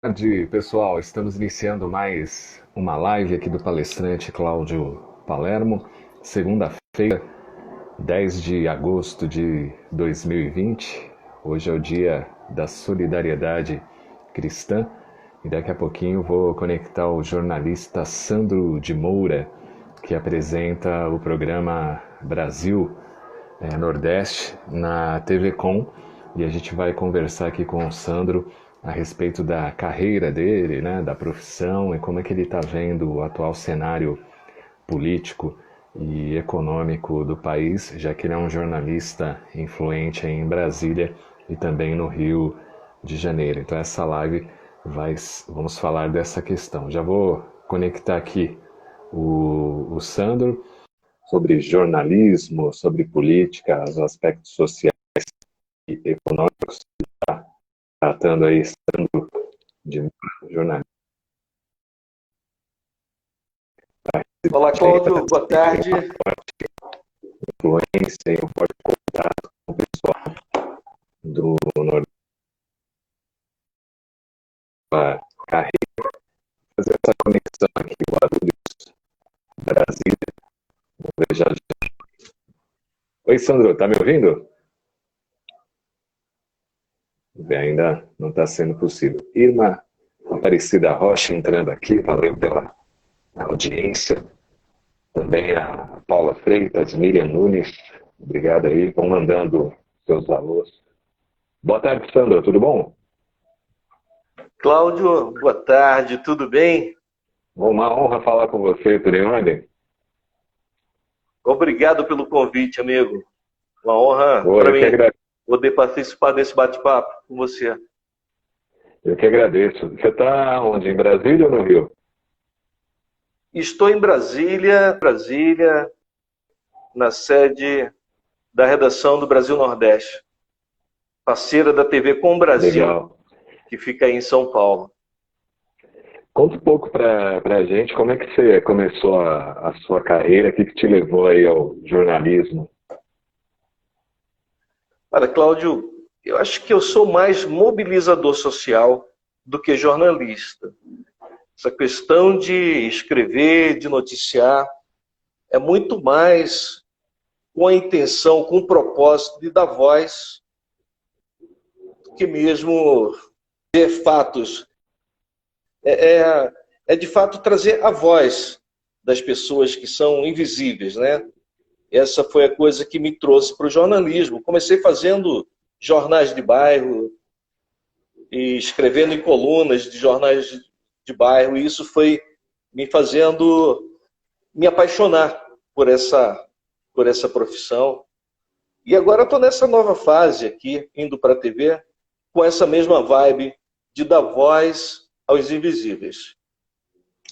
Boa tarde, pessoal. Estamos iniciando mais uma live aqui do palestrante Cláudio Palermo, segunda-feira, 10 de agosto de 2020. Hoje é o dia da solidariedade cristã e daqui a pouquinho vou conectar o jornalista Sandro de Moura, que apresenta o programa Brasil Nordeste na TV Com, e a gente vai conversar aqui com o Sandro a respeito da carreira dele, né, da profissão e como é que ele está vendo o atual cenário político e econômico do país, já que ele é um jornalista influente em Brasília e também no Rio de Janeiro. Então essa live vamos falar dessa questão. Já vou conectar aqui o Sandro sobre jornalismo, sobre política, os aspectos sociais e econômicos, tratando aí de jornalismo. Olá, Cláudio, boa tarde. Influência e um forte contato com o pessoal do Nordeste, carreira, fazer essa conexão aqui, Guarulhos, Brasília. Vamos ver já. Oi, Sandro, tá me ouvindo? Ainda não está sendo possível. Irma Aparecida Rocha entrando aqui, valeu pela audiência. Também a Paula Freitas, Miriam Nunes, obrigado aí, vão mandando seus alôs. Boa tarde, Sandra, tudo bom? Cláudio, boa tarde, tudo bem? Uma honra falar com você, tudo em ordem? Obrigado pelo convite, amigo. Uma honra Pô, para mim poder participar desse bate-papo com você. Eu que agradeço. Você está onde? Em Brasília ou no Rio? Estou em Brasília, na sede da redação do Brasil Nordeste, parceira da TV Com Brasil, Legal. que fica aí em São Paulo. Conta um pouco para a gente como é que você começou a sua carreira, o que te levou aí ao jornalismo? Olha, Cláudio, eu acho que eu sou mais mobilizador social do que jornalista. Essa questão de escrever, de noticiar, é muito mais com a intenção, com o propósito de dar voz, do que mesmo ter fatos. É de fato trazer a voz das pessoas que são invisíveis, né? Essa foi a coisa que me trouxe para o jornalismo. Comecei fazendo jornais de bairro e escrevendo em colunas de jornais de bairro, e isso foi me fazendo me apaixonar por essa profissão. E agora estou nessa nova fase aqui, indo para a TV, com essa mesma vibe de dar voz aos invisíveis.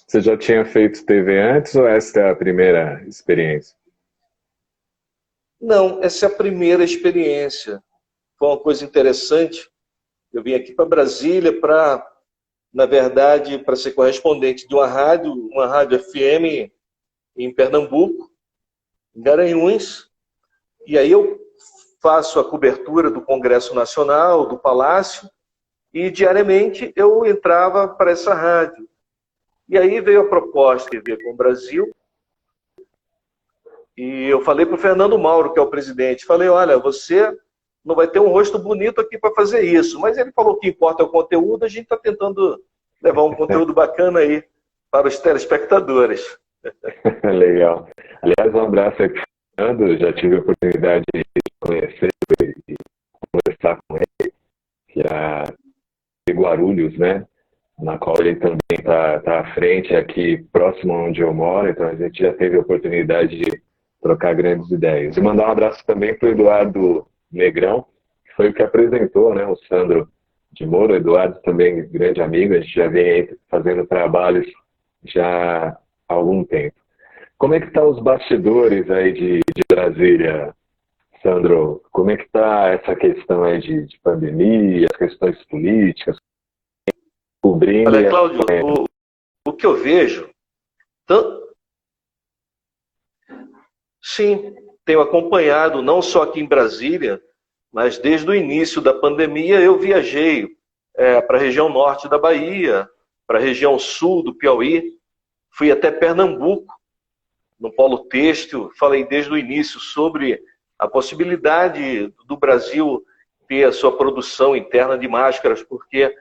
Você já tinha feito TV antes ou essa é a primeira experiência? Não, essa é a primeira experiência. Foi uma coisa interessante. Eu vim aqui para Brasília na verdade, para ser correspondente de uma rádio FM em Pernambuco, em Garanhuns. E aí eu faço a cobertura do Congresso Nacional, do Palácio, e diariamente eu entrava para essa rádio. E aí veio a proposta de ver com o Brasil, e eu falei para o Fernando Mauro, que é o presidente, falei, olha, você não vai ter um rosto bonito aqui para fazer isso. Mas ele falou que importa é o conteúdo, a gente está tentando levar um conteúdo bacana aí para os telespectadores. Legal. Aliás, um abraço aí para o Fernando, já tive a oportunidade de conhecer e conversar com ele, que é de Guarulhos, né? Na qual ele também está à frente aqui, próximo onde eu moro, então a gente já teve a oportunidade de trocar grandes ideias. E mandar um abraço também para o Eduardo Negrão, que foi o que apresentou, né, o Sandro de Moura. O Eduardo também, grande amigo, a gente já vem aí fazendo trabalhos já há algum tempo. Como é que estão os bastidores aí de Brasília, Sandro? Como é que está essa questão aí de pandemia, as questões políticas, cobrindo? Olha, Cláudio, o que eu vejo, sim, tenho acompanhado, não só aqui em Brasília, mas desde o início da pandemia eu viajei para a região norte da Bahia, para a região sul do Piauí, fui até Pernambuco, no polo têxtil, falei desde o início sobre a possibilidade do Brasil ter a sua produção interna de máscaras, porque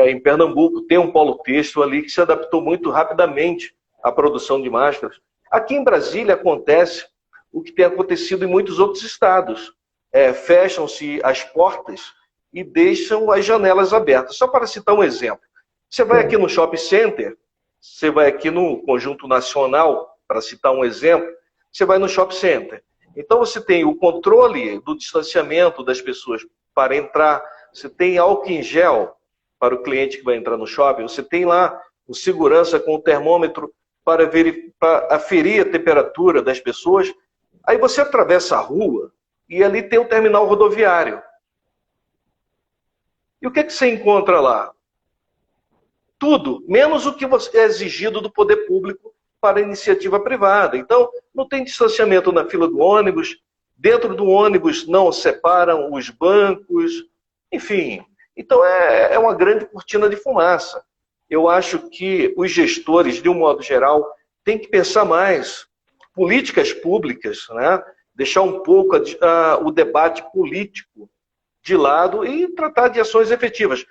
em Pernambuco tem um polo têxtil ali que se adaptou muito rapidamente à produção de máscaras. Aqui em Brasília acontece o que tem acontecido em muitos outros estados. Fecham-se as portas e deixam as janelas abertas. Só para citar um exemplo. Você vai aqui no Shopping Center, você vai aqui no Conjunto Nacional, para citar um exemplo, você vai no Shopping Center. Então você tem o controle do distanciamento das pessoas para entrar, você tem álcool em gel para o cliente que vai entrar no shopping, você tem lá o segurança com o termômetro para aferir a temperatura das pessoas. Aí você atravessa a rua e ali tem o terminal rodoviário. E o que você encontra lá? Tudo, menos o que é exigido do poder público para a iniciativa privada. Então, não tem distanciamento na fila do ônibus, dentro do ônibus não separam os bancos, enfim. Então, é uma grande cortina de fumaça. Eu acho que os gestores, de um modo geral, têm que pensar mais. Políticas públicas, né? Deixar um pouco o debate político de lado e tratar de ações efetivas.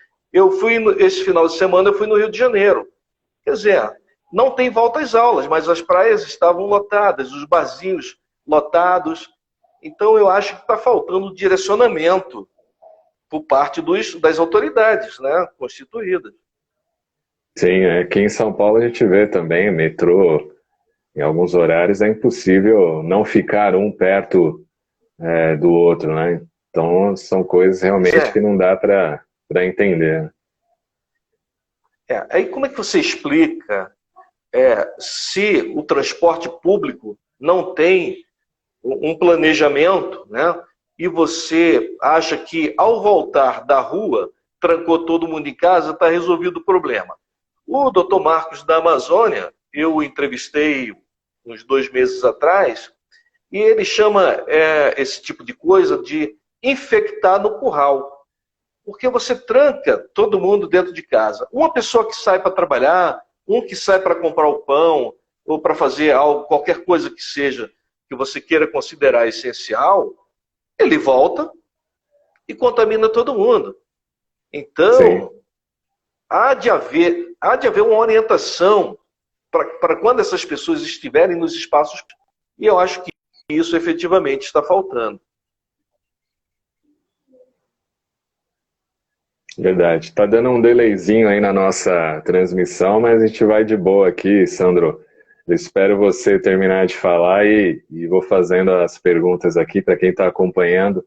Esse final de semana, eu fui no Rio de Janeiro. Quer dizer, não tem volta às aulas, mas as praias estavam lotadas, os barzinhos lotados. Então, eu acho que está faltando direcionamento por parte das autoridades, né, constituídas. Sim, aqui em São Paulo a gente vê também, metrô, em alguns horários é impossível não ficar um perto do outro, né? Então, são coisas realmente que não dá para entender. Aí como é que você explica se o transporte público não tem um planejamento, né? E você acha que ao voltar da rua, trancou todo mundo em casa, está resolvido o problema. O Dr. Marcos da Amazônia, eu o entrevistei uns 2 meses atrás, e ele chama esse tipo de coisa de infectar no curral. Porque você tranca todo mundo dentro de casa. Uma pessoa que sai para trabalhar, um que sai para comprar o pão, ou para fazer algo, qualquer coisa que seja, que você queira considerar essencial, ele volta e contamina todo mundo. Então, sim, há de haver uma orientação para quando essas pessoas estiverem nos espaços, e eu acho que isso efetivamente está faltando. Verdade. Tá dando um delayzinho aí na nossa transmissão, mas a gente vai de boa aqui, Sandro. Eu espero você terminar de falar e vou fazendo as perguntas aqui para quem está acompanhando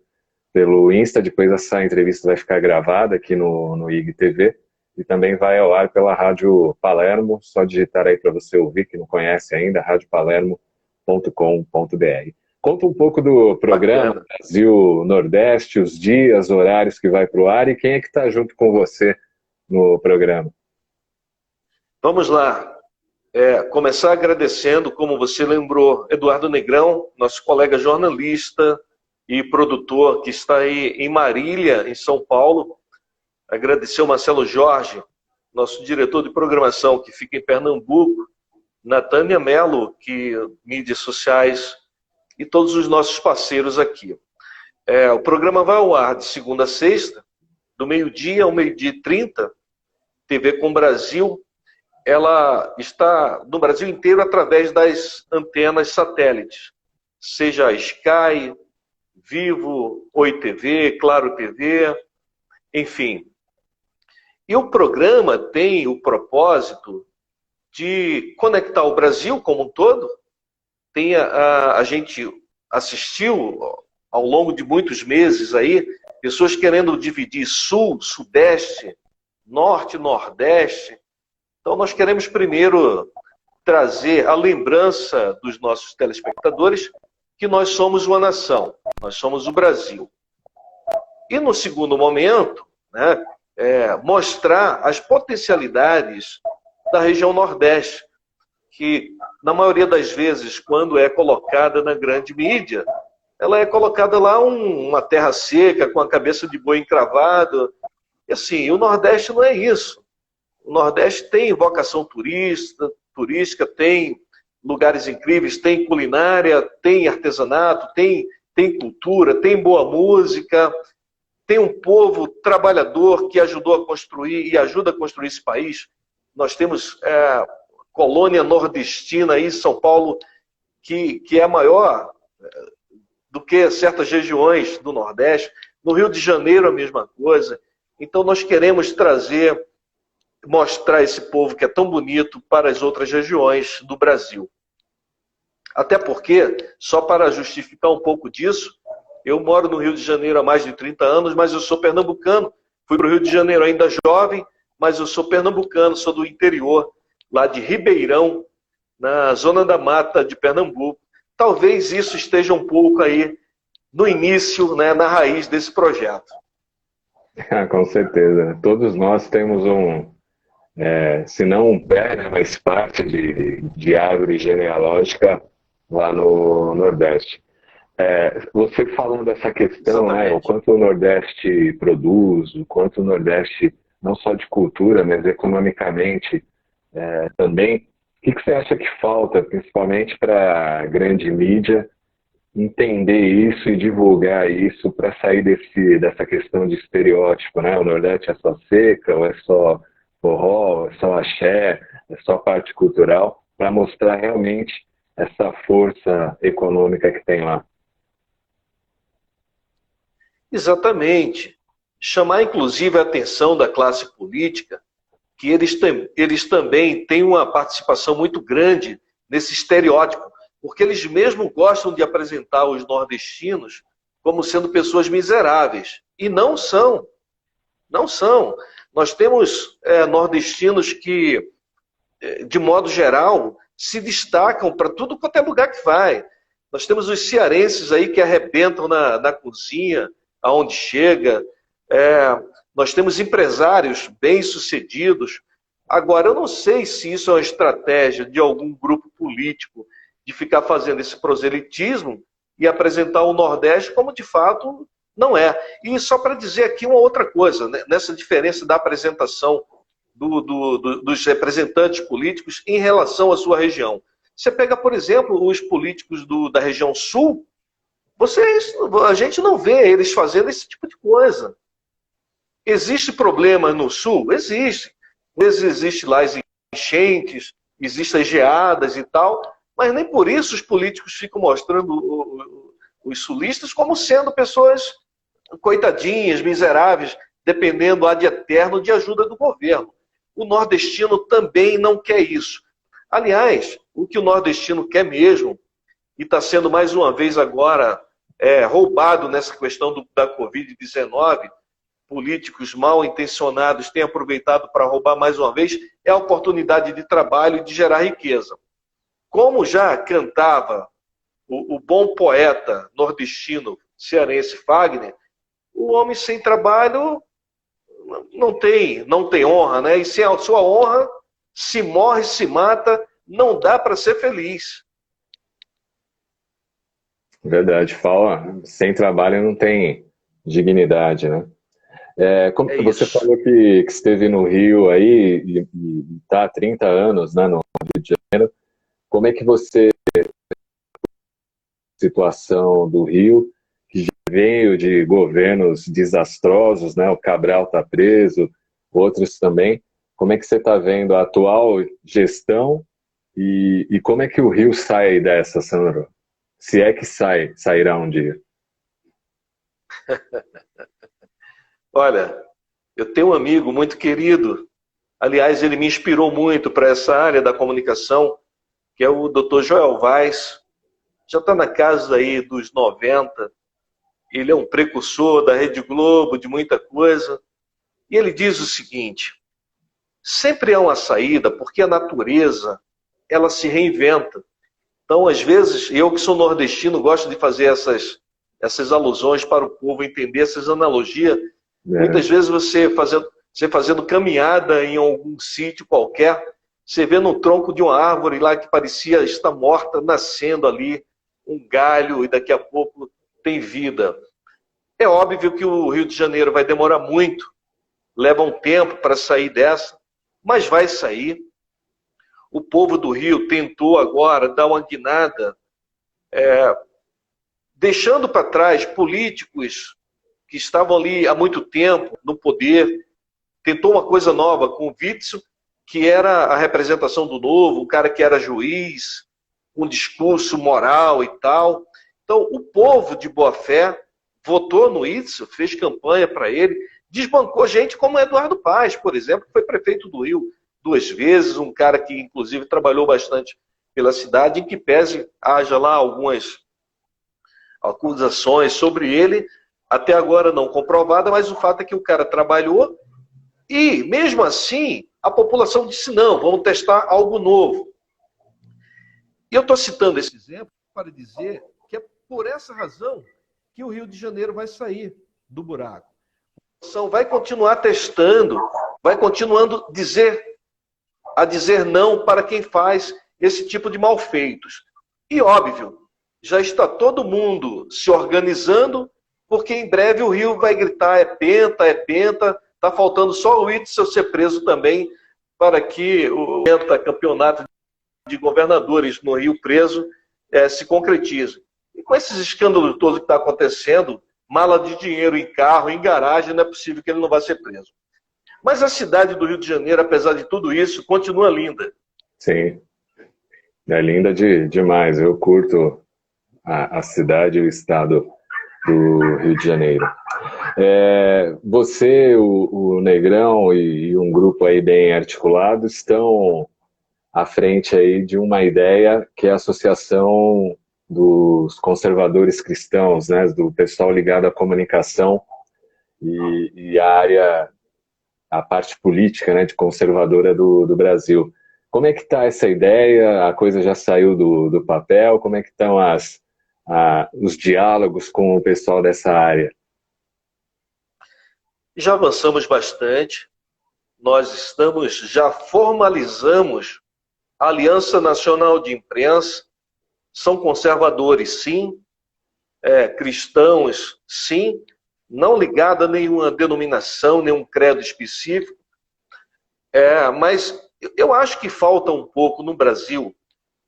pelo Insta. Depois essa entrevista vai ficar gravada aqui no IGTV e também vai ao ar pela Rádio Palermo. Só digitar aí para você ouvir, que não conhece ainda, radiopalermo.com.br. Conta um pouco do programa Brasil Nordeste, os dias, horários que vai para o ar e quem é que está junto com você no programa. Vamos lá. Começar agradecendo, como você lembrou, Eduardo Negrão, nosso colega jornalista e produtor que está aí em Marília, em São Paulo. Agradecer o Marcelo Jorge, nosso diretor de programação, que fica em Pernambuco. Natânia Mello, que mídias sociais, e todos os nossos parceiros aqui. O programa vai ao ar de segunda a sexta, do meio-dia ao 12h30, TV com Brasil. Ela está no Brasil inteiro através das antenas satélites, seja a Sky, Vivo, Oi TV, Claro TV, enfim. E o programa tem o propósito de conectar o Brasil como um todo. A gente assistiu ao longo de muitos meses aí, pessoas querendo dividir Sul, Sudeste, Norte, Nordeste. Então nós queremos primeiro trazer a lembrança dos nossos telespectadores que nós somos uma nação, nós somos o Brasil. E no segundo momento, né, mostrar as potencialidades da região Nordeste, que na maioria das vezes, quando é colocada na grande mídia, ela é colocada lá uma terra seca, com a cabeça de boi encravado. E assim, o Nordeste não é isso. O Nordeste tem vocação turística, tem lugares incríveis, tem culinária, tem artesanato, tem cultura, tem boa música, tem um povo trabalhador que ajudou a construir e ajuda a construir esse país. Nós temos colônia nordestina aí em São Paulo, que é maior do que certas regiões do Nordeste. No Rio de Janeiro, a mesma coisa. Então, nós queremos mostrar esse povo que é tão bonito para as outras regiões do Brasil. Até porque, só para justificar um pouco disso, eu moro no Rio de Janeiro há mais de 30 anos, mas eu sou pernambucano. Fui para o Rio de Janeiro ainda jovem, mas eu sou pernambucano, sou do interior, lá de Ribeirão, na zona da mata de Pernambuco. Talvez isso esteja um pouco aí no início, né, na raiz desse projeto. Com certeza. Todos nós temos se não um pé, né, mas parte de árvore genealógica lá no Nordeste. Você falando dessa questão, né, o quanto o Nordeste produz, o quanto o Nordeste, não só de cultura, mas economicamente também, o que você acha que falta, principalmente para a grande mídia, entender isso e divulgar isso para sair dessa questão de estereótipo, né? O Nordeste é só seca, ou é só forró, é só axé, é só parte cultural, para mostrar realmente essa força econômica que tem lá. Exatamente. Chamar, inclusive, a atenção da classe política, que eles também têm uma participação muito grande nesse estereótipo, porque eles mesmo gostam de apresentar os nordestinos como sendo pessoas miseráveis. E não são. Não são. Nós temos nordestinos que, de modo geral, se destacam para tudo quanto é lugar que vai. Nós temos os cearenses aí que arrebentam na cozinha, aonde chega. Nós temos empresários bem-sucedidos. Agora, eu não sei se isso é uma estratégia de algum grupo político de ficar fazendo esse proselitismo e apresentar o Nordeste como de fato não é. E só para dizer aqui uma outra coisa, né, nessa diferença da apresentação dos representantes políticos em relação à sua região. Você pega, por exemplo, os políticos da região sul, a gente não vê eles fazendo esse tipo de coisa. Existe problema no sul? Existe. Às vezes existe lá as enchentes, existem as geadas e tal, mas nem por isso os políticos ficam mostrando os sulistas como sendo pessoas coitadinhas, miseráveis, dependendo ad eterno de ajuda do governo. O nordestino também não quer isso. Aliás, o que o nordestino quer mesmo, e está sendo mais uma vez agora roubado nessa questão da Covid-19, políticos mal intencionados têm aproveitado para roubar mais uma vez, é a oportunidade de trabalho e de gerar riqueza. Como já cantava o bom poeta nordestino cearense Fagner, o homem sem trabalho não tem honra, né? E sem a sua honra, se morre, se mata, não dá para ser feliz. Verdade, fala, sem trabalho não tem dignidade, né? Como você falou que esteve no Rio aí e está há 30 anos, né, no Rio de Janeiro, como é que você situação do Rio, que veio de governos desastrosos, né? O Cabral está preso, outros também. Como é que você está vendo a atual gestão e como é que o Rio sai dessa, Sandro? Se é que sairá um dia. Olha, eu tenho um amigo muito querido, aliás, ele me inspirou muito para essa área da comunicação, que é o Dr. Joel Vaz. Já está na casa aí dos 90, ele é um precursor da Rede Globo, de muita coisa, e ele diz o seguinte: sempre há uma saída, porque a natureza, ela se reinventa. Então, às vezes, eu que sou nordestino, gosto de fazer essas alusões para o povo entender, essas analogias. Muitas vezes você fazendo caminhada em algum sítio qualquer, você vê no tronco de uma árvore lá que parecia estar morta, nascendo ali um galho e daqui a pouco tem vida. É óbvio que o Rio de Janeiro vai demorar muito leva um tempo para sair dessa, mas vai sair. O povo do Rio tentou agora dar uma guinada, deixando para trás políticos que estavam ali há muito tempo no poder, tentou uma coisa nova com o Witzel, que era a representação do novo, um cara que era juiz, um discurso moral e tal. Então, o povo de boa fé votou no Witzel, fez campanha para ele, desbancou gente como Eduardo Paes, por exemplo, que foi prefeito do Rio 2 vezes, um cara que, inclusive, trabalhou bastante pela cidade, em que pese haja lá algumas acusações sobre ele, até agora não comprovada, mas o fato é que o cara trabalhou e, mesmo assim, a população disse não, vamos testar algo novo. E eu estou citando esse exemplo para dizer que é por essa razão que o Rio de Janeiro vai sair do buraco. A população vai continuar testando, vai continuando a dizer não para quem faz esse tipo de malfeitos. E, óbvio, já está todo mundo se organizando, porque em breve o Rio vai gritar é penta, está faltando só o Witzel ser preso também para que o campeonato de governadores no Rio preso se concretize. E com esses escândalos todos que está acontecendo, mala de dinheiro em carro, em garagem, não é possível que ele não vá ser preso. Mas a cidade do Rio de Janeiro, apesar de tudo isso, continua linda. Sim, é linda demais. Eu curto a cidade e o estado do Rio de Janeiro. Você, o Negrão e um grupo aí bem articulado estão à frente aí de uma ideia que é a Associação dos Conservadores Cristãos, né, do pessoal ligado à comunicação e a parte política, né, de conservadora do Brasil. Como é que está essa ideia? A coisa já saiu do papel? Como é que estão os diálogos com o pessoal dessa área? Já avançamos bastante. Nós já formalizamos a Aliança Nacional de Imprensa. São conservadores, sim. Cristãos, sim. Não ligada a nenhuma denominação, nenhum credo específico. Mas eu acho que falta um pouco no Brasil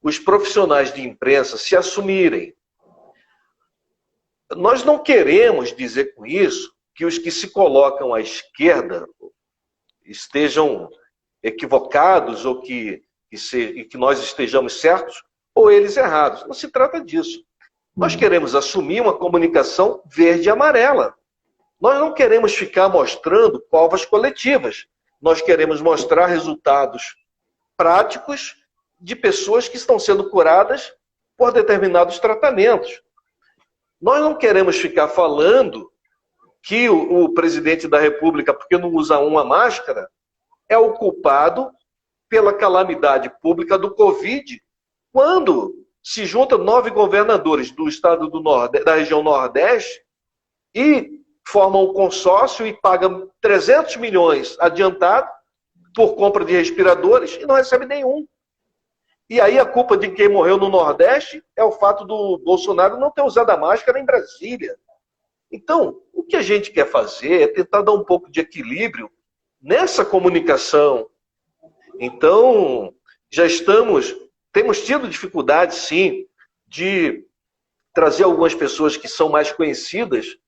os profissionais de imprensa se assumirem. Nós não queremos dizer com isso que os que se colocam à esquerda estejam equivocados ou que nós estejamos certos ou eles errados. Não se trata disso. Nós queremos assumir uma comunicação verde e amarela. Nós não queremos ficar mostrando provas coletivas. Nós queremos mostrar resultados práticos de pessoas que estão sendo curadas por determinados tratamentos. Nós não queremos ficar falando que o presidente da República, porque não usa uma máscara, é o culpado pela calamidade pública do Covid, quando se juntam 9 governadores do estado da região Nordeste e formam um consórcio e pagam 300 milhões adiantado por compra de respiradores e não recebe nenhum. E aí a culpa de quem morreu no Nordeste é o fato do Bolsonaro não ter usado a máscara em Brasília. Então, o que a gente quer fazer é tentar dar um pouco de equilíbrio nessa comunicação. Então, temos tido dificuldade, sim, de trazer algumas pessoas que são mais conhecidas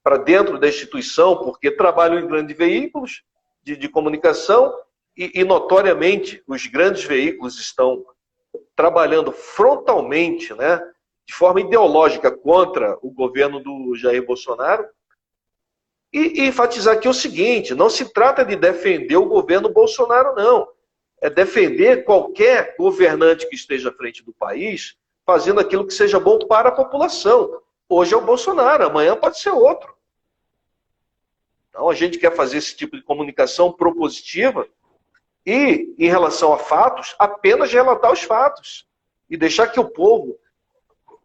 para dentro da instituição, porque trabalham em grandes veículos de comunicação e, notoriamente, os grandes veículos estão trabalhando frontalmente, né, de forma ideológica contra o governo do Jair Bolsonaro. E enfatizar aqui o seguinte, não se trata de defender o governo Bolsonaro, não. É defender qualquer governante que esteja à frente do país, fazendo aquilo que seja bom para a população. Hoje é o Bolsonaro, amanhã pode ser outro. Então a gente quer fazer esse tipo de comunicação propositiva e, em relação a fatos, apenas relatar os fatos e deixar que o povo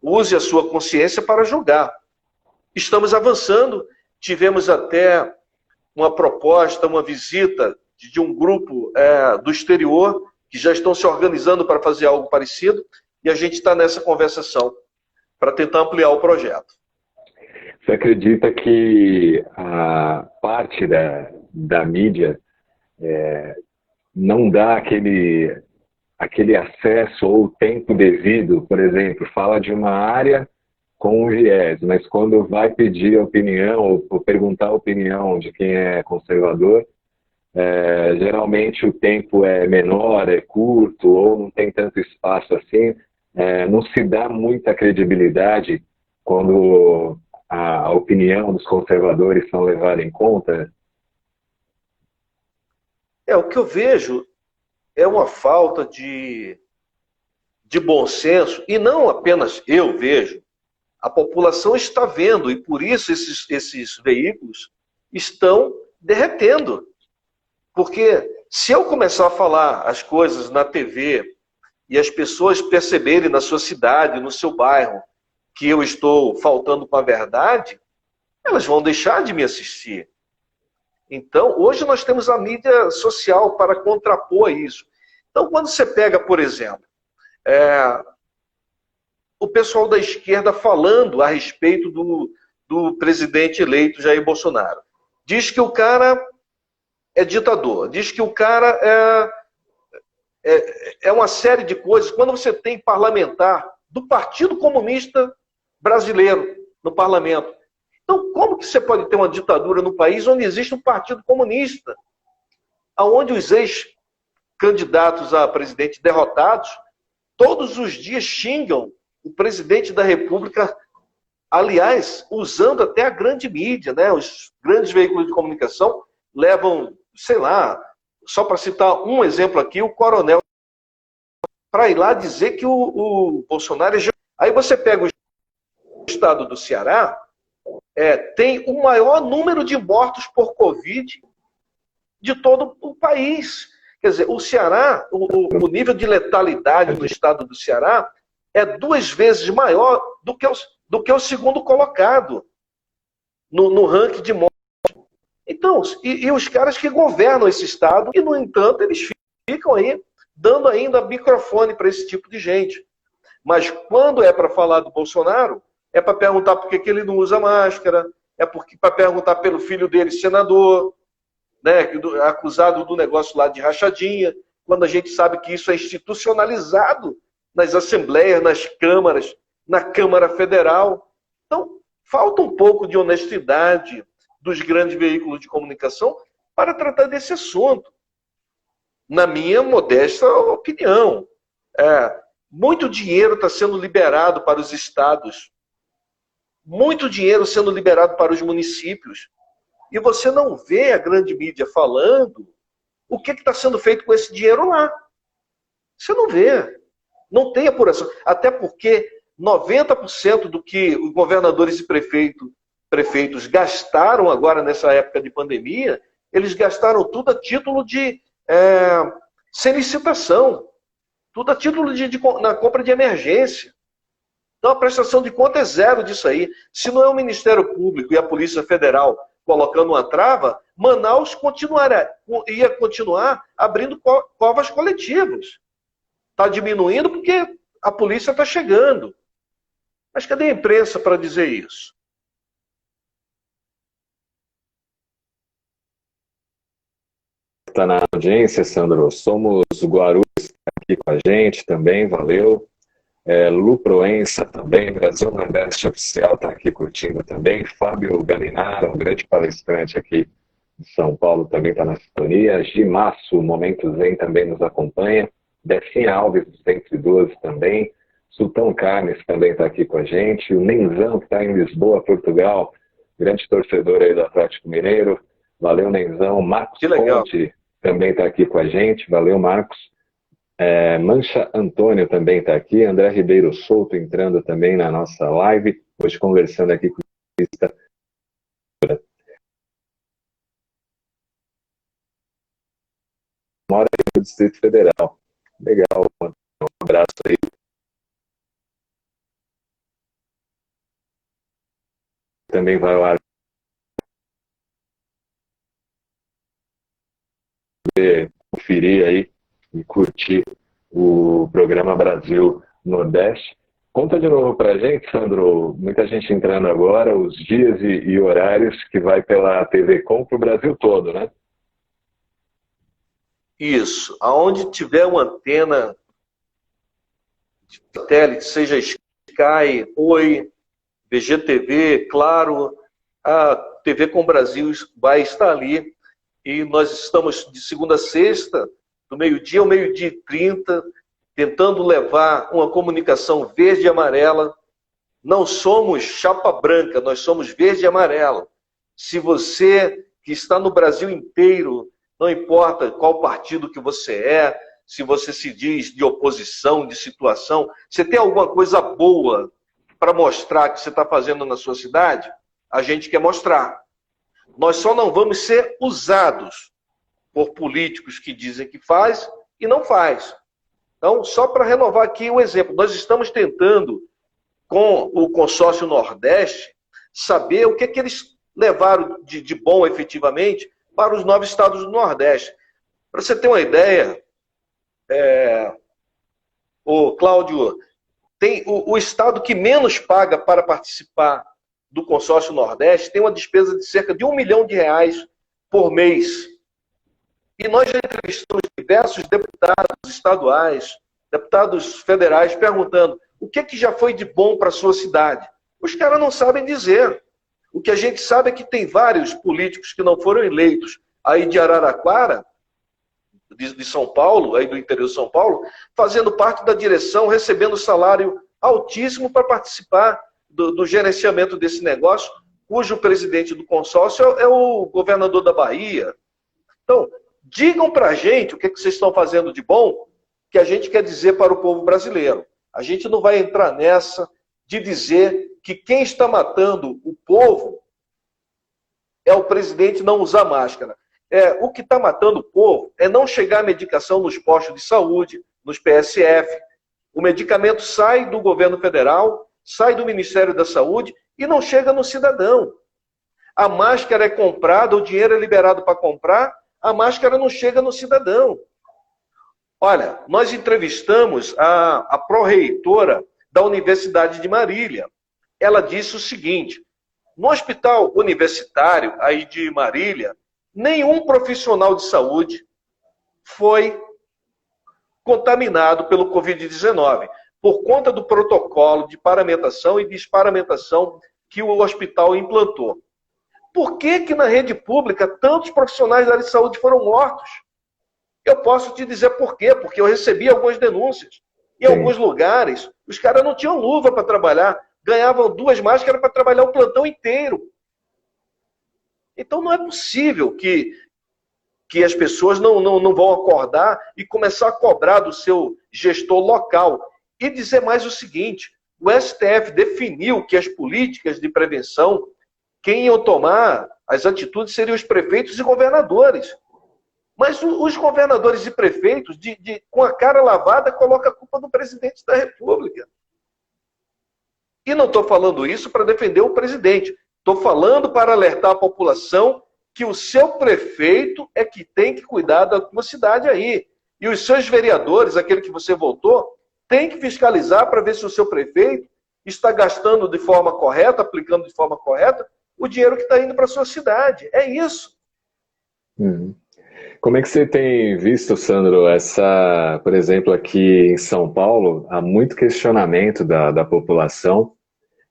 use a sua consciência para julgar. Estamos avançando, tivemos até uma proposta, uma visita de um grupo do exterior que já estão se organizando para fazer algo parecido e a gente está nessa conversação para tentar ampliar o projeto. Você acredita que a parte da mídia não dá aquele acesso ou tempo devido. Por exemplo, fala de uma área com um viés, mas quando vai pedir a opinião ou perguntar a opinião de quem é conservador, geralmente o tempo é menor, é curto, ou não tem tanto espaço assim. Não se dá muita credibilidade quando a opinião dos conservadores são levada em conta. O que eu vejo é uma falta de bom senso, e não apenas eu vejo, a população está vendo, e por isso esses veículos estão derretendo. Porque se eu começar a falar as coisas na TV e as pessoas perceberem na sua cidade, no seu bairro, que eu estou faltando com a verdade, elas vão deixar de me assistir. Então, hoje nós temos a mídia social para contrapor isso. Então, quando você pega, por exemplo, o pessoal da esquerda falando a respeito do presidente eleito Jair Bolsonaro, diz que o cara é ditador, diz que o cara é uma série de coisas. Quando você tem parlamentar do Partido Comunista Brasileiro no parlamento, então como que você pode ter uma ditadura no país onde existe um Partido Comunista, onde os ex-candidatos a presidente derrotados todos os dias xingam o presidente da República, aliás, usando até a grande mídia, né? Os grandes veículos de comunicação levam, sei lá, só para citar um exemplo aqui, o coronel, para ir lá dizer que o Bolsonaro é... Aí você pega o estado do Ceará, tem o maior número de mortos por Covid de todo o país. Quer dizer, o Ceará, o nível de letalidade no estado do Ceará é 2 vezes maior do que o segundo colocado no ranking de mortes. Então, e os caras que governam esse estado, e no entanto eles ficam aí dando ainda microfone para esse tipo de gente. Mas quando é para falar do Bolsonaro, é para perguntar por que ele não usa máscara, para perguntar pelo filho dele, senador, né, acusado do negócio lá de rachadinha, quando a gente sabe que isso é institucionalizado nas assembleias, nas câmaras, na Câmara Federal. Então, falta um pouco de honestidade dos grandes veículos de comunicação para tratar desse assunto. Na minha modesta opinião, muito dinheiro está sendo liberado para os estados, muito dinheiro sendo liberado para os municípios, e você não vê a grande mídia falando o que está sendo feito com esse dinheiro lá. Você não vê. Não tem apuração. Até porque 90% do que os governadores e prefeitos gastaram agora nessa época de pandemia, eles gastaram tudo a título de sem licitação. Tudo a título na compra de emergência. Então a prestação de conta é zero disso aí. Se não é o Ministério Público e a Polícia Federal colocando uma trava, Manaus ia continuar abrindo covas coletivas. Está diminuindo porque a polícia está chegando. Mas cadê a imprensa para dizer isso? Está na audiência, Sandro. Somos Guarulhos aqui com a gente também, valeu. Lu Proença também, Brasil Nordeste Oficial está aqui curtindo também. Fábio Galinara, um grande palestrante aqui de São Paulo, também está na sintonia. Gimaço, Momento Zen, também nos acompanha. Decinha Alves, do 112 também. Sultão Carnes também está aqui com a gente. O Nenzão, que está em Lisboa, Portugal, grande torcedor aí do Atlético Mineiro. Valeu, Nenzão. Marcos Ponte também está aqui com a gente. Valeu, Marcos. Mancha Antônio também está aqui. André Ribeiro Souto entrando também na nossa live. Hoje conversando aqui com o jornalista. Mora aí no Distrito Federal. Legal, um abraço aí. Também vai lá conferir aí e curtir o programa Brasil Nordeste. Conta de novo pra gente, Sandro, muita gente entrando agora, os dias e horários que vai pela TV Com pro Brasil todo, né? Isso. Aonde tiver uma antena de satélite, seja Sky, Oi, VGTV, Claro, a TV Com Brasil vai estar ali. E nós estamos de segunda a sexta, do meio-dia ao meio-dia e 30, tentando levar uma comunicação verde e amarela. Não somos chapa branca, nós somos verde e amarela. Se você que está no Brasil inteiro, não importa qual partido que você é, se você se diz de oposição, de situação, você tem alguma coisa boa para mostrar que você está fazendo na sua cidade, a gente quer mostrar. Nós só não vamos ser usados por políticos que dizem que faz e não faz. Então, só para renovar aqui o exemplo, nós estamos tentando, com o consórcio Nordeste, saber o que eles levaram de bom efetivamente para os 9 estados do Nordeste. Para você ter uma ideia, o Cláudio, tem o estado que menos paga para participar do consórcio Nordeste tem uma despesa de cerca de R$1 milhão por mês. E nós já entrevistamos diversos deputados estaduais, deputados federais, perguntando o que já foi de bom para a sua cidade. Os caras não sabem dizer. O que a gente sabe é que tem vários políticos que não foram eleitos aí de Araraquara, de São Paulo, aí do interior de São Paulo, fazendo parte da direção, recebendo salário altíssimo para participar do gerenciamento desse negócio, cujo presidente do consórcio é o governador da Bahia. Então, digam para a gente o que vocês estão fazendo de bom, que a gente quer dizer para o povo brasileiro. A gente não vai entrar nessa de dizer que quem está matando o povo é o presidente não usar máscara. O que está matando o povo é não chegar a medicação nos postos de saúde, nos PSF. O medicamento sai do governo federal, sai do Ministério da Saúde e não chega no cidadão. A máscara é comprada, o dinheiro é liberado para comprar, a máscara não chega no cidadão. Olha, nós entrevistamos a pró-reitora da Universidade de Marília. Ela disse o seguinte: no hospital universitário aí de Marília, nenhum profissional de saúde foi contaminado pelo Covid-19, por conta do protocolo de paramentação e desparamentação que o hospital implantou. Por que na rede pública tantos profissionais da área de saúde foram mortos? Eu posso te dizer por quê, porque eu recebi algumas denúncias. Em alguns lugares, os caras não tinham luva para trabalhar, ganhavam 2 máscaras para trabalhar o plantão inteiro. Então não é possível que as pessoas não vão acordar e começar a cobrar do seu gestor local. E dizer mais o seguinte: o STF definiu que as políticas de prevenção, quem iam tomar as atitudes seriam os prefeitos e governadores. Mas os governadores e prefeitos, com a cara lavada, colocam a culpa no presidente da República. E não estou falando isso para defender o presidente. Estou falando para alertar a população que o seu prefeito é que tem que cuidar da sua cidade aí. E os seus vereadores, aquele que você votou, tem que fiscalizar para ver se o seu prefeito está gastando de forma correta, aplicando de forma correta, o dinheiro que está indo para a sua cidade. É isso. Como é que você tem visto, Sandro, por exemplo, aqui em São Paulo, há muito questionamento da população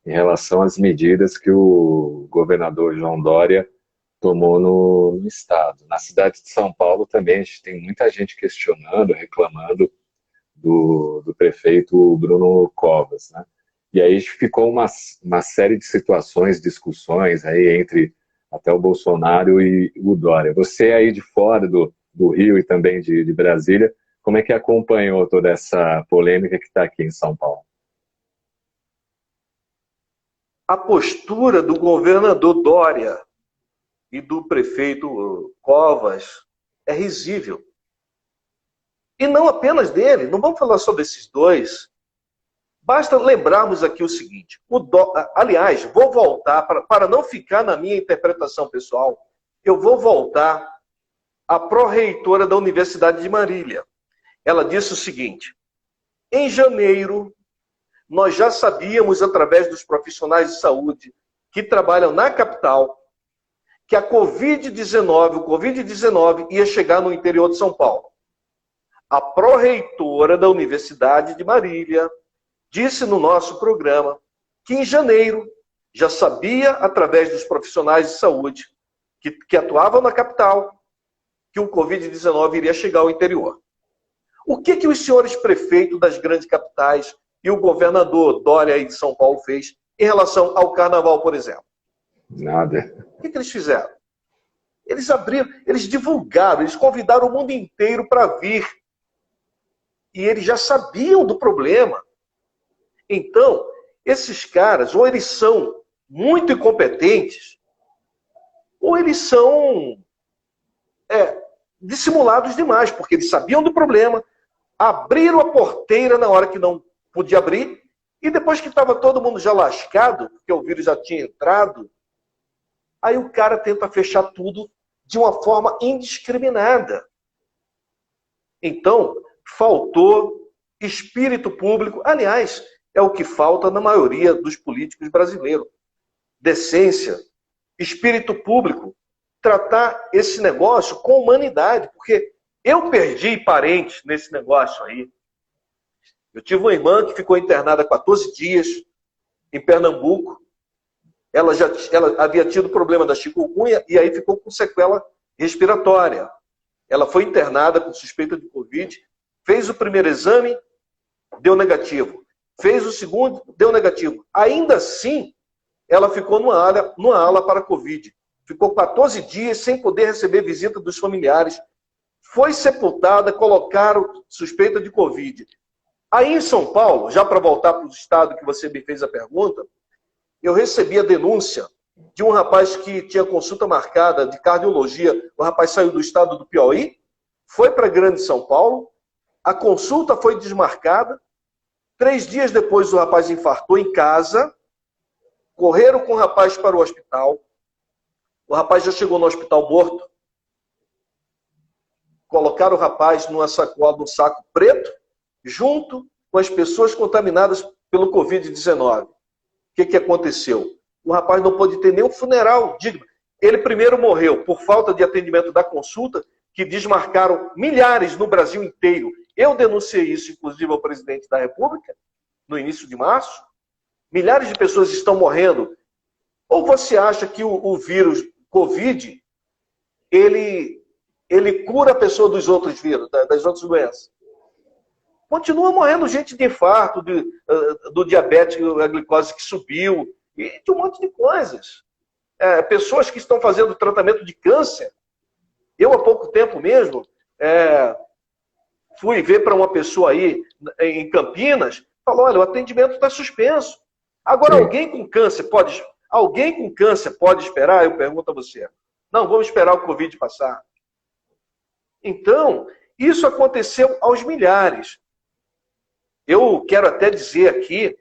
em relação às medidas que o governador João Dória tomou no estado. Na cidade de São Paulo também a gente tem muita gente questionando, reclamando do prefeito Bruno Covas, né? E aí ficou uma série de situações, discussões aí entre até o Bolsonaro e o Dória. Você aí de fora do Rio e também de Brasília, como é que acompanhou toda essa polêmica que está aqui em São Paulo? A postura do governador Dória e do prefeito Covas é risível. E não apenas dele, não vamos falar só desses dois. Basta lembrarmos aqui o seguinte, aliás, vou voltar, para não ficar na minha interpretação pessoal, eu vou voltar à pró-reitora da Universidade de Marília. Ela disse o seguinte: em janeiro, nós já sabíamos, através dos profissionais de saúde que trabalham na capital, que o Covid-19 ia chegar no interior de São Paulo. A pró-reitora da Universidade de Marília disse no nosso programa que em janeiro já sabia, através dos profissionais de saúde que atuavam na capital, que o Covid-19 iria chegar ao interior. O que os senhores prefeitos das grandes capitais e o governador Dória aí de São Paulo fez em relação ao carnaval, por exemplo? Nada. O que eles fizeram? Eles abriram, eles divulgaram, eles convidaram o mundo inteiro para vir. E eles já sabiam do problema. Então, esses caras, ou eles são muito incompetentes, ou eles são dissimulados demais, porque eles sabiam do problema, abriram a porteira na hora que não podia abrir, e depois que estava todo mundo já lascado, porque o vírus já tinha entrado, aí o cara tenta fechar tudo de uma forma indiscriminada. Então, faltou espírito público. Aliás, é o que falta na maioria dos políticos brasileiros. Decência, espírito público, tratar esse negócio com humanidade, porque eu perdi parentes nesse negócio aí. Eu tive uma irmã que ficou internada 14 dias em Pernambuco. Ela havia tido problema da chikungunya e aí ficou com sequela respiratória. Ela foi internada com suspeita de Covid, fez o primeiro exame, deu negativo. Fez o segundo, deu negativo. Ainda assim, ela ficou numa ala para Covid. Ficou 14 dias sem poder receber visita dos familiares. Foi sepultada, colocaram suspeita de Covid. Aí em São Paulo, já para voltar para o estado que você me fez a pergunta, eu recebi a denúncia de um rapaz que tinha consulta marcada de cardiologia. O rapaz saiu do estado do Piauí, foi para Grande São Paulo, a consulta foi desmarcada. 3 dias depois o rapaz infartou em casa, correram com o rapaz para o hospital. O rapaz já chegou no hospital morto. Colocaram o rapaz numa sacola, num saco preto, junto com as pessoas contaminadas pelo Covid-19. O que aconteceu? O rapaz não pôde ter nenhum funeral digno. Ele primeiro morreu por falta de atendimento da consulta, que desmarcaram milhares no Brasil inteiro. Eu denunciei isso, inclusive, ao presidente da República, no início de março. Milhares de pessoas estão morrendo. Ou você acha que o vírus Covid, ele cura a pessoa dos outros vírus, das outras doenças? Continua morrendo gente de infarto, do diabetes, a glicose que subiu, e de um monte de coisas. Pessoas que estão fazendo tratamento de câncer. Eu, há pouco tempo mesmo, fui ver para uma pessoa aí em Campinas, falou, olha, o atendimento está suspenso. Agora, alguém com câncer pode esperar? Eu pergunto a você. Não, vamos esperar o Covid passar. Então, isso aconteceu aos milhares. Eu quero até dizer aqui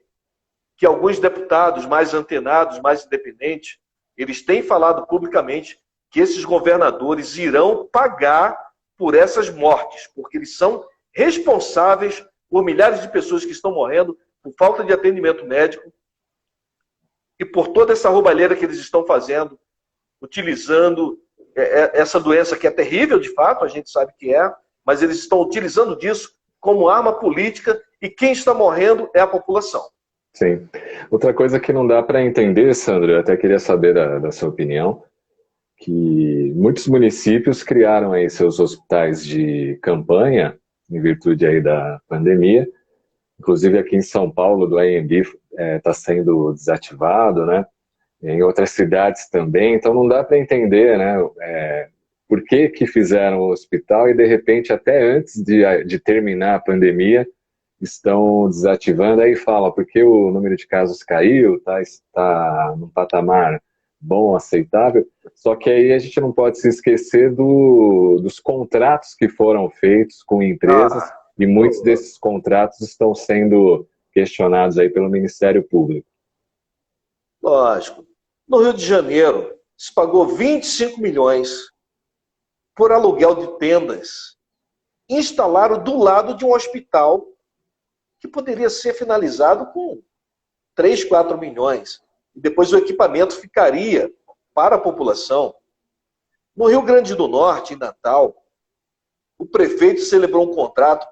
que alguns deputados mais antenados, mais independentes, eles têm falado publicamente que esses governadores irão pagar por essas mortes, porque eles são responsáveis por milhares de pessoas que estão morrendo por falta de atendimento médico e por toda essa roubalheira que eles estão fazendo, utilizando essa doença que é terrível, de fato, a gente sabe que é, mas eles estão utilizando disso como arma política e quem está morrendo é a população. Sim. Outra coisa que não dá para entender, Sandro, eu até queria saber da sua opinião, que muitos municípios criaram aí seus hospitais de campanha em virtude aí da pandemia. Inclusive aqui em São Paulo, do AMB está sendo desativado, né? Em outras cidades também. Então não dá para entender, né? Por que fizeram o hospital e de repente até antes de terminar a pandemia estão desativando. Aí fala porque o número de casos caiu, está num patamar bom, aceitável. Só que aí a gente não pode se esquecer dos contratos que foram feitos com empresas e muitos desses contratos estão sendo questionados aí pelo Ministério Público. Lógico. No Rio de Janeiro, se pagou 25 milhões por aluguel de tendas. Instalaram do lado de um hospital que poderia ser finalizado com 3, 4 milhões. E depois o equipamento ficaria para a população. No Rio Grande do Norte, em Natal, o prefeito celebrou um contrato,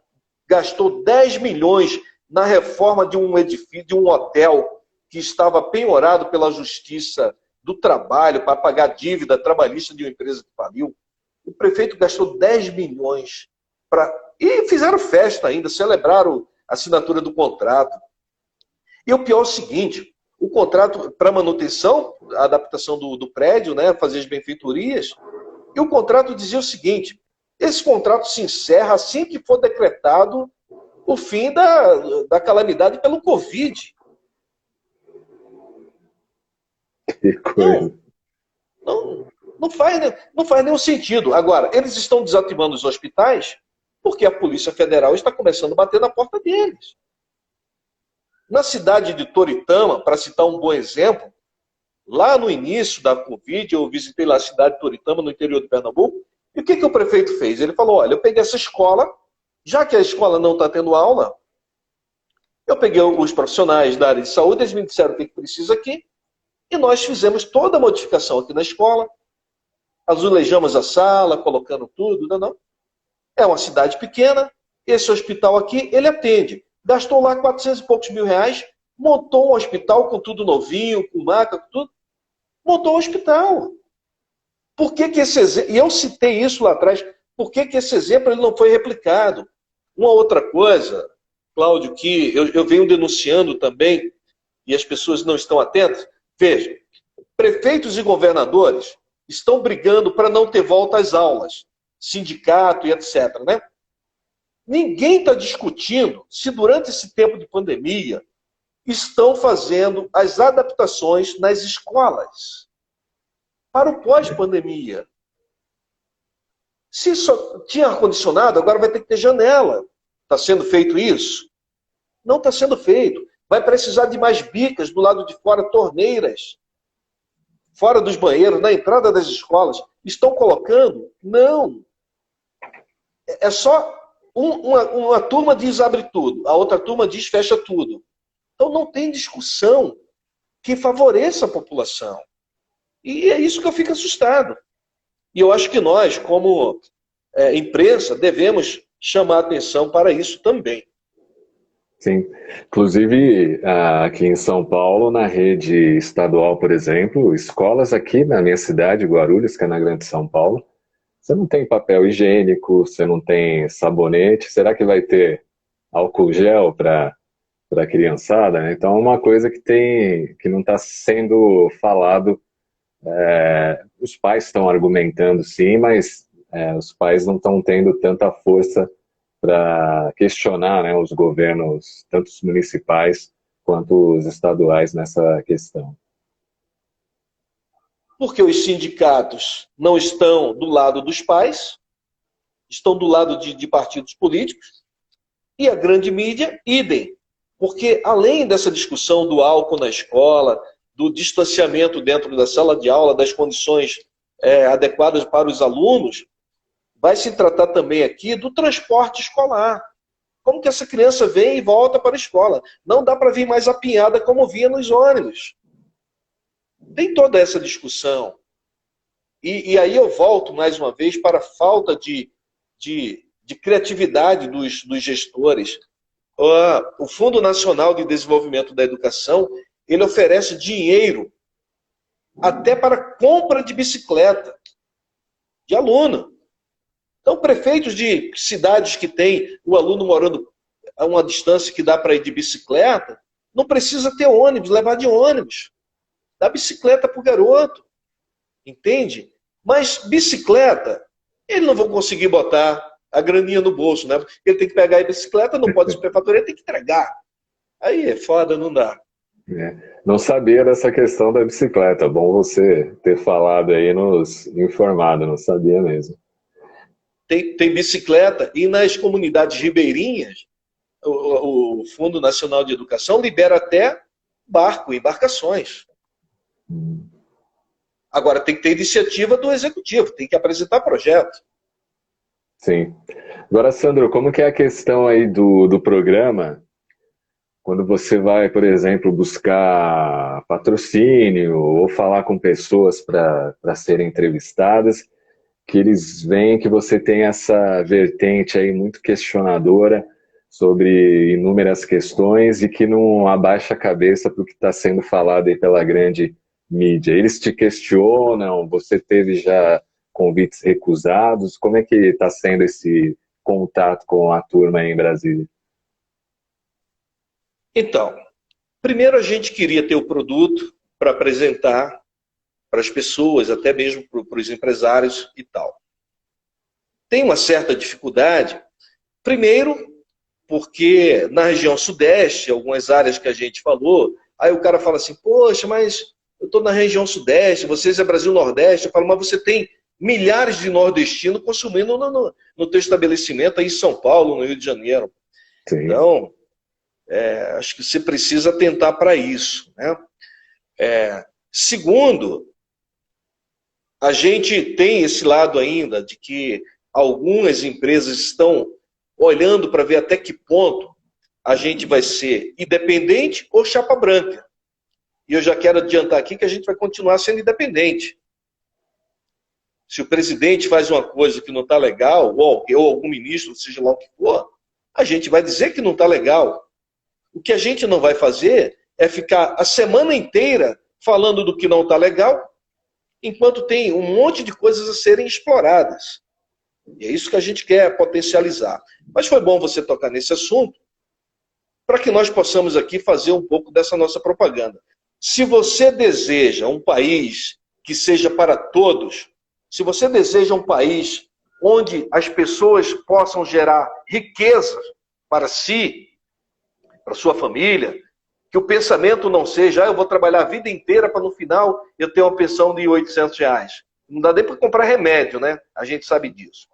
gastou 10 milhões na reforma de um edifício, de um hotel que estava penhorado pela Justiça do Trabalho para pagar dívida trabalhista de uma empresa que faliu. O prefeito gastou 10 milhões e fizeram festa ainda, celebraram a assinatura do contrato. E o pior é o seguinte, o contrato para manutenção, a adaptação do prédio, né, fazer as benfeitorias, e o contrato dizia o seguinte, esse contrato se encerra assim que for decretado o fim da calamidade pelo Covid. Que coisa. Não faz nenhum sentido. Agora, eles estão desativando os hospitais porque a Polícia Federal está começando a bater na porta deles. Na cidade de Toritama, para citar um bom exemplo, lá no início da Covid, eu visitei lá a cidade de Toritama, no interior de Pernambuco, e o que o prefeito fez? Ele falou, olha, eu peguei essa escola, já que a escola não está tendo aula, eu peguei os profissionais da área de saúde, eles me disseram o que precisa aqui, e nós fizemos toda a modificação aqui na escola, azulejamos a sala, colocando tudo, não. É uma cidade pequena, esse hospital aqui, ele atende. Gastou lá 400 e poucos mil reais, montou um hospital com tudo novinho, com maca, com tudo. Montou um hospital. Por que esse exemplo... E eu citei isso lá atrás. Por que esse exemplo ele não foi replicado? Uma outra coisa, Cláudio, que eu venho denunciando também, e as pessoas não estão atentas. Veja, prefeitos e governadores estão brigando para não ter volta às aulas, sindicato e etc. Né? Ninguém está discutindo se durante esse tempo de pandemia estão fazendo as adaptações nas escolas para o pós-pandemia. Se só tinha ar-condicionado, agora vai ter que ter janela. Está sendo feito isso? Não está sendo feito. Vai precisar de mais bicas do lado de fora, torneiras. Fora dos banheiros, na entrada das escolas. Estão colocando? Não. É só uma turma diz abre tudo, a outra turma diz fecha tudo. Então não tem discussão que favoreça a população. E é isso que eu fico assustado. E eu acho que nós, como imprensa, devemos chamar atenção para isso também. Sim. Inclusive, aqui em São Paulo, na rede estadual, por exemplo, escolas aqui na minha cidade, Guarulhos, que é na Grande São Paulo, você não tem papel higiênico, você não tem sabonete, será que vai ter álcool gel para a criançada? Né? Então é uma coisa que não está sendo falado. Os pais estão argumentando sim, mas os pais não estão tendo tanta força para questionar, né, os governos, tanto os municipais quanto os estaduais, nessa questão. Porque os sindicatos não estão do lado dos pais, estão do lado de partidos políticos, e a grande mídia, idem. Porque além dessa discussão do álcool na escola, do distanciamento dentro da sala de aula, das condições adequadas para os alunos, vai se tratar também aqui do transporte escolar. Como que essa criança vem e volta para a escola? Não dá para vir mais apinhada como vinha nos ônibus. Tem toda essa discussão. E aí eu volto mais uma vez para a falta de criatividade dos gestores. O Fundo Nacional de Desenvolvimento da Educação, ele oferece dinheiro até para compra de bicicleta de aluno. Então, prefeitos de cidades que têm o aluno morando a uma distância que dá para ir de bicicleta, não precisa ter ônibus, levar de ônibus. Dá bicicleta para o garoto. Entende? Mas bicicleta, ele não vai conseguir botar a graninha no bolso, né? Porque ele tem que pegar a bicicleta, não pode superfaturar, ele tem que entregar. Aí é foda, não dá. Não sabia dessa questão da bicicleta. Bom você ter falado aí, nos informado, não sabia mesmo. Tem bicicleta e nas comunidades ribeirinhas, o Fundo Nacional de Educação libera até embarcações. Agora tem que ter iniciativa do executivo, tem que apresentar projeto. Sim. Agora, Sandro, como que é a questão aí do programa? Quando você vai, por exemplo, buscar patrocínio ou falar com pessoas para serem entrevistadas, que eles veem que você tem essa vertente aí muito questionadora sobre inúmeras questões e que não abaixa a cabeça para o que está sendo falado aí pela grande mídia. Eles te questionam, você teve já convites recusados, como é que está sendo esse contato com a turma aí em Brasília? Então, primeiro a gente queria ter o produto para apresentar para as pessoas, até mesmo para os empresários e tal. Tem uma certa dificuldade, primeiro porque na região sudeste, algumas áreas que a gente falou, aí o cara fala assim, poxa, mas eu estou na região sudeste, vocês é Brasil Nordeste, eu falo, mas você tem milhares de nordestinos consumindo no teu estabelecimento aí em São Paulo, no Rio de Janeiro. Sim. Então, acho que você precisa atentar para isso, né? Segundo, a gente tem esse lado ainda de que algumas empresas estão olhando para ver até que ponto a gente vai ser independente ou chapa branca. E eu já quero adiantar aqui que a gente vai continuar sendo independente. Se o presidente faz uma coisa que não está legal, ou algum ministro, seja lá o que for, a gente vai dizer que não está legal. O que a gente não vai fazer é ficar a semana inteira falando do que não está legal, enquanto tem um monte de coisas a serem exploradas. E é isso que a gente quer potencializar. Mas foi bom você tocar nesse assunto, para que nós possamos aqui fazer um pouco dessa nossa propaganda. Se você deseja um país que seja para todos, se você deseja um país onde as pessoas possam gerar riqueza para si, para sua família, que o pensamento não seja, eu vou trabalhar a vida inteira para no final eu ter uma pensão de R$800. Não dá nem para comprar remédio, né? A gente sabe disso.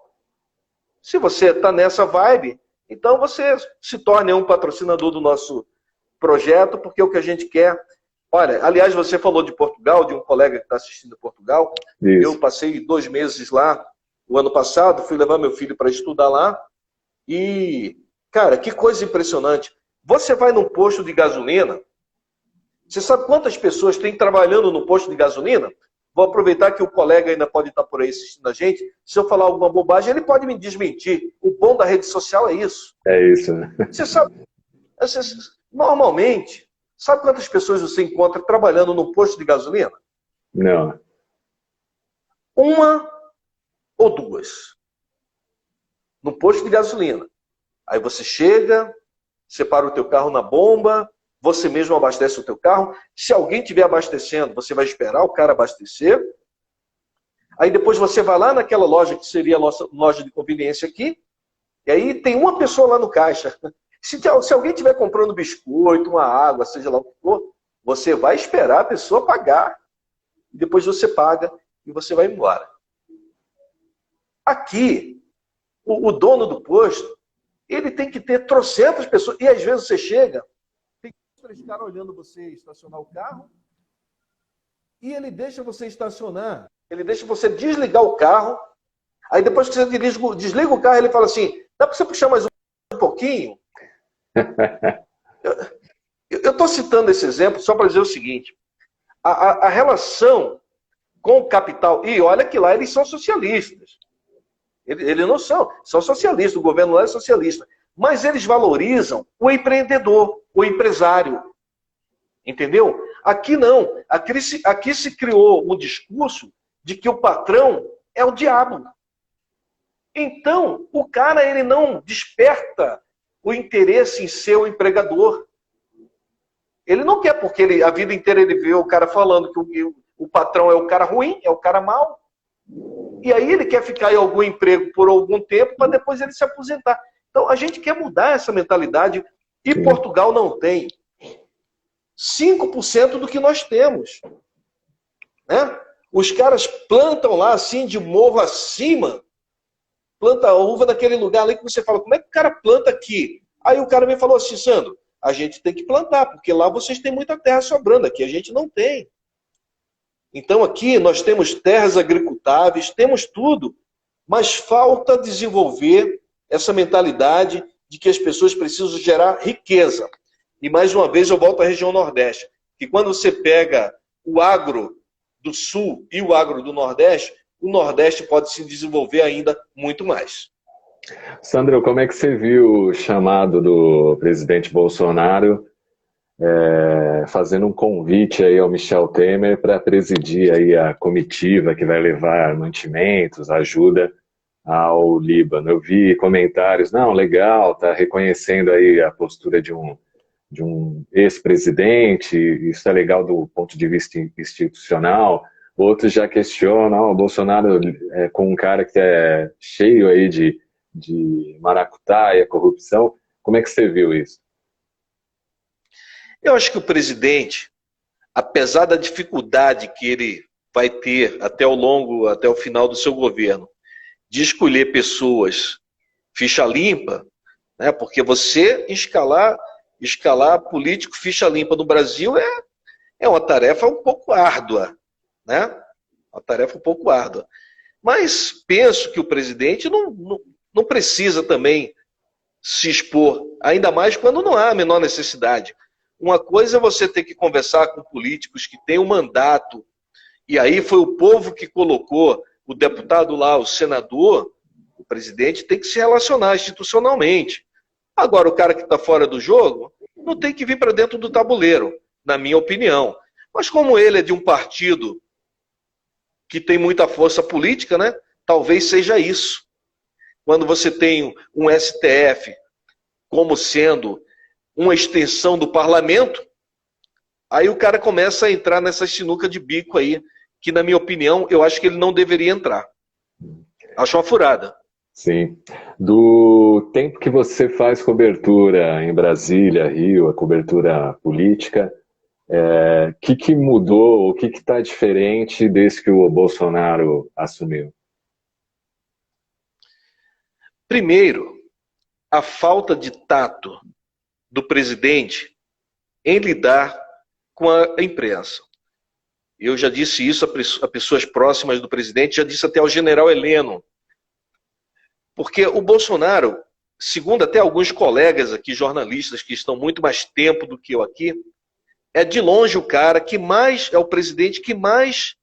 Se você está nessa vibe, então você se torne um patrocinador do nosso projeto, porque é o que a gente quer. Olha, aliás, você falou de Portugal, de um colega que está assistindo Portugal. Isso. Eu passei 2 meses lá o ano passado, fui levar meu filho para estudar lá. E, cara, que coisa impressionante. Você vai num posto de gasolina, você sabe quantas pessoas tem trabalhando no posto de gasolina? Vou aproveitar que o colega ainda pode estar por aí assistindo a gente. Se eu falar alguma bobagem, ele pode me desmentir. O bom da rede social é isso. É isso, né? Você sabe, normalmente, sabe quantas pessoas você encontra trabalhando no posto de gasolina? Não. 1 ou 2. No posto de gasolina. Aí você chega, separa o teu carro na bomba, você mesmo abastece o teu carro. Se alguém estiver abastecendo, você vai esperar o cara abastecer. Aí depois você vai lá naquela loja, que seria a nossa loja de conveniência aqui, e aí tem uma pessoa lá no caixa. Se alguém estiver comprando biscoito, uma água, seja lá o que for, você vai esperar a pessoa pagar. E depois você paga e você vai embora. Aqui, o dono do posto, ele tem que ter trocentas pessoas. E às vezes você chega, tem 3 caras olhando você estacionar o carro, e ele deixa você estacionar, ele deixa você desligar o carro, aí depois que você desliga o carro, ele fala assim, dá para você puxar mais um pouquinho? Eu estou citando esse exemplo só para dizer o seguinte, a relação com o capital, e olha que lá eles são socialistas, eles não são socialistas, o governo lá é socialista, mas eles valorizam o empreendedor, o empresário, entendeu? Aqui não, aqui se criou um discurso de que o patrão é o diabo. Então, o cara ele não desperta o interesse em ser o empregador. Ele não quer, porque a vida inteira ele vê o cara falando que o patrão é o cara ruim, é o cara mau. E aí ele quer ficar em algum emprego por algum tempo para depois ele se aposentar. Então a gente quer mudar essa mentalidade e Sim. Portugal não tem 5% do que nós temos. Né? Os caras plantam lá assim de morro acima, planta a uva naquele lugar ali que você fala, como é que o cara planta aqui? Aí o cara me falou assim, Sandro, a gente tem que plantar, porque lá vocês têm muita terra sobrando, aqui a gente não tem. Então aqui nós temos terras agricultáveis, temos tudo, mas falta desenvolver essa mentalidade de que as pessoas precisam gerar riqueza. E mais uma vez eu volto à região Nordeste, que quando você pega o agro do Sul e o agro do Nordeste, o Nordeste pode se desenvolver ainda muito mais. Sandro, como é que você viu o chamado do presidente Bolsonaro fazendo um convite aí ao Michel Temer para presidir aí a comitiva que vai levar mantimentos, ajuda ao Líbano? Eu vi comentários, não, legal, tá reconhecendo aí a postura de um ex-presidente, isso é legal do ponto de vista institucional. Outros já questionam, o Bolsonaro com um cara que é cheio aí de maracutaia, corrupção. Como é que você viu isso? Eu acho que o presidente, apesar da dificuldade que ele vai ter até o final do seu governo, de escolher pessoas ficha limpa, né? Porque você escalar político ficha limpa no Brasil é uma tarefa um pouco árdua, né? Uma tarefa um pouco árdua. Mas penso que o presidente não precisa também se expor, ainda mais quando não há a menor necessidade. Uma coisa é você ter que conversar com políticos que têm um mandato, e aí foi o povo que colocou o deputado lá, o senador. O presidente tem que se relacionar institucionalmente. Agora, o cara que está fora do jogo não tem que vir para dentro do tabuleiro, na minha opinião. Mas como ele é de um partido que tem muita força política, né? Talvez seja isso. Quando você tem um STF como sendo uma extensão do parlamento, aí o cara começa a entrar nessa sinuca de bico aí, que na minha opinião, eu acho que ele não deveria entrar. Acho uma furada. Sim. Do tempo que você faz cobertura em Brasília, Rio, a cobertura política, o que mudou, o que está diferente desde que o Bolsonaro assumiu? Primeiro, a falta de tato do presidente em lidar com a imprensa. Eu já disse isso a pessoas próximas do presidente, já disse até ao general Heleno. Porque o Bolsonaro, segundo até alguns colegas aqui, jornalistas, que estão muito mais tempo do que eu aqui, é de longe o cara que mais, é o presidente que mais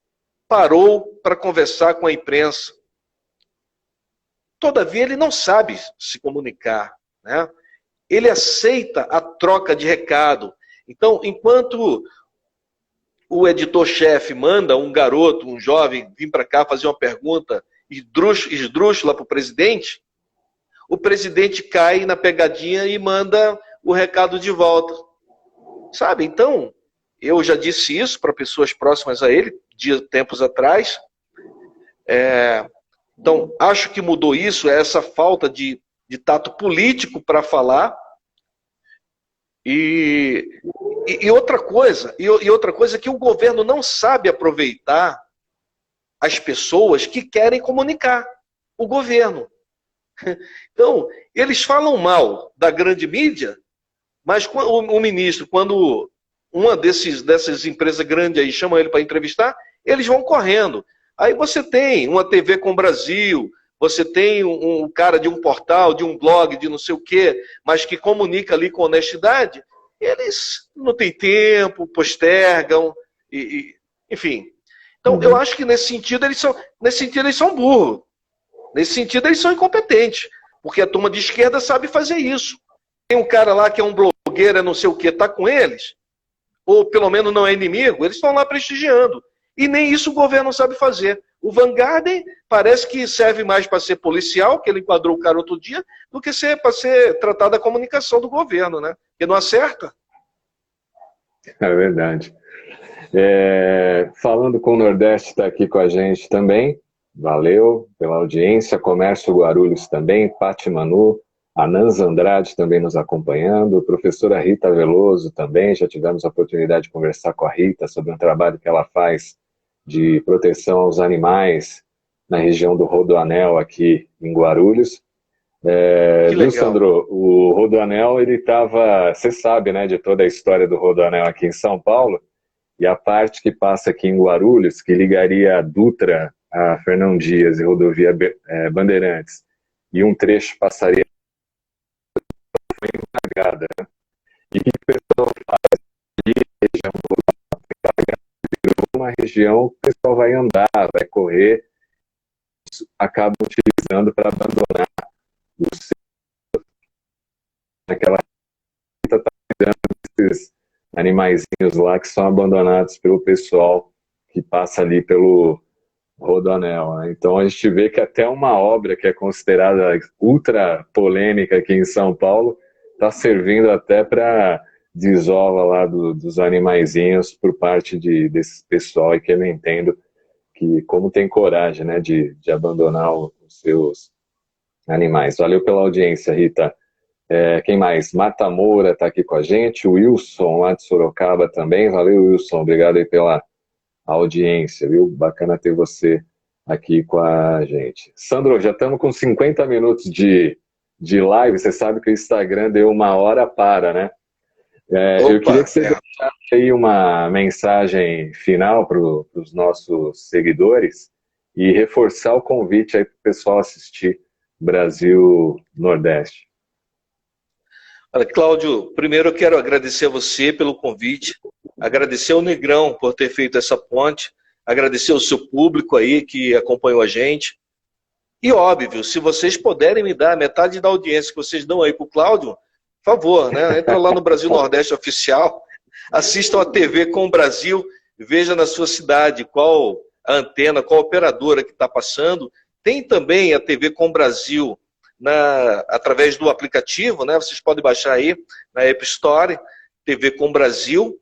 parou para conversar com a imprensa. Todavia, ele não sabe se comunicar, né? Ele aceita a troca de recado. Então, enquanto o editor-chefe manda um garoto, um jovem, vir para cá fazer uma pergunta esdrúxula para o presidente cai na pegadinha e manda o recado de volta. Sabe? Então, eu já disse isso para pessoas próximas a ele, tempos atrás. Então, acho que mudou isso, essa falta de tato político para falar. E outra coisa é que o governo não sabe aproveitar as pessoas que querem comunicar o governo. Então, eles falam mal da grande mídia, mas o ministro, quando uma dessas empresas grandes aí chama ele para entrevistar, eles vão correndo. Aí você tem uma TV com o Brasil, você tem um cara de um portal, de um blog, de não sei o quê, mas que comunica ali com honestidade, eles não têm tempo, postergam, enfim. Então, eu acho que nesse sentido eles são burros. Nesse sentido, eles são incompetentes. Porque a turma de esquerda sabe fazer isso. Tem um cara lá que é um blogueiro, não sei o que, está com eles, ou pelo menos não é inimigo, eles estão lá prestigiando. E nem isso o governo sabe fazer. O Vanguarden parece que serve mais para ser policial, que ele enquadrou o cara outro dia, do que para ser tratado da comunicação do governo, né? Porque não acerta. É verdade. Falando com o Nordeste, está aqui com a gente também. Valeu pela audiência. Comércio Guarulhos também, Pati Manu, Anans Andrade também nos acompanhando, professora Rita Veloso também, já tivemos a oportunidade de conversar com a Rita sobre um trabalho que ela faz de proteção aos animais na região do Rodoanel aqui em Guarulhos. Viu, Sandro? O Rodoanel, ele estava, você sabe, né, de toda a história do Rodoanel aqui em São Paulo, e a parte que passa aqui em Guarulhos, que ligaria a Dutra a Fernão Dias e rodovia Bandeirantes, e um trecho passaria embargada, né? E o que o pessoal faz? Uma região que o pessoal vai andar, vai correr, acabam utilizando para abandonar o seu, naquela tá cuidando desses animaizinhos lá que são abandonados pelo pessoal que passa ali pelo Rodoanel, né? Então a gente vê que até uma obra que é considerada ultra polêmica aqui em São Paulo está servindo até para desova lá dos animaizinhos por parte desse pessoal, e que eu não entendo que como tem coragem, né, de abandonar os seus animais. Valeu pela audiência, Rita. Quem mais? Marta Moura está aqui com a gente, o Wilson lá de Sorocaba também. Valeu, Wilson, obrigado aí pela audiência, viu? Bacana ter você aqui com a gente. Sandro, já estamos com 50 minutos de live. Você sabe que o Instagram deu uma hora para, né? Eu queria que você deixasse aí uma mensagem final para os nossos seguidores e reforçar o convite aí para o pessoal assistir Brasil Nordeste. Olha, Cláudio, primeiro eu quero agradecer a você pelo convite, agradecer ao Negrão por ter feito essa ponte, agradecer ao seu público aí que acompanhou a gente. E óbvio, se vocês puderem me dar metade da audiência que vocês dão aí para o Cláudio, por favor, né? Entra lá no Brasil Nordeste Oficial, assistam a TV com o Brasil, veja na sua cidade qual a antena, qual a operadora que está passando. Tem também a TV com o Brasil através do aplicativo, né? Vocês podem baixar aí na App Store, TV com Brasil,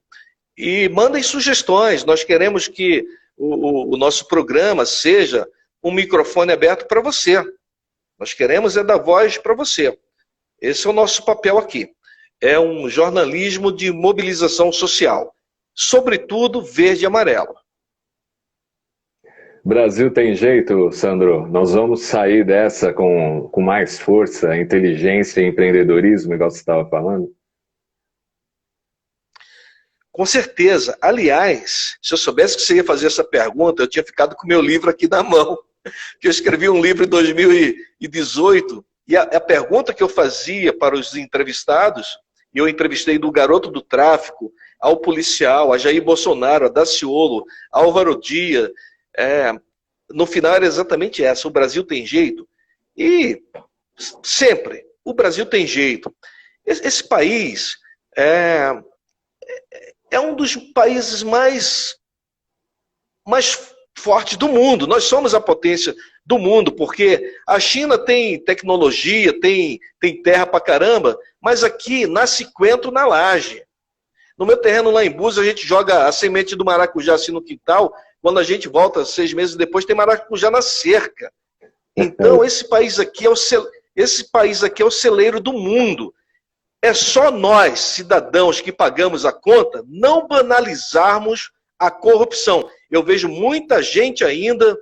e mandem sugestões. Nós queremos que o nosso programa seja um microfone aberto para você. Nós queremos dar voz para você. Esse é o nosso papel aqui. É um jornalismo de mobilização social. Sobretudo verde e amarelo. Brasil tem jeito, Sandro? Nós vamos sair dessa com mais força, inteligência e empreendedorismo, igual você estava falando? Com certeza. Aliás, se eu soubesse que você ia fazer essa pergunta, eu tinha ficado com o meu livro aqui na mão. Que eu escrevi um livro em 2018, e a pergunta que eu fazia para os entrevistados, eu entrevistei do garoto do tráfico, ao policial, a Jair Bolsonaro, a Daciolo, a Álvaro Dias, no final era exatamente essa: o Brasil tem jeito? E sempre, o Brasil tem jeito. Esse país é um dos países mais fortes do mundo. Nós somos a potência do mundo, porque a China tem tecnologia, tem terra pra caramba, mas aqui nasce coentro na laje. No meu terreno lá em Búzios, a gente joga a semente do maracujá assim no quintal, quando a gente volta 6 meses depois tem maracujá na cerca. Então esse país aqui é o celeiro do mundo. É só nós, cidadãos que pagamos a conta, não banalizarmos a corrupção. Eu vejo muita gente ainda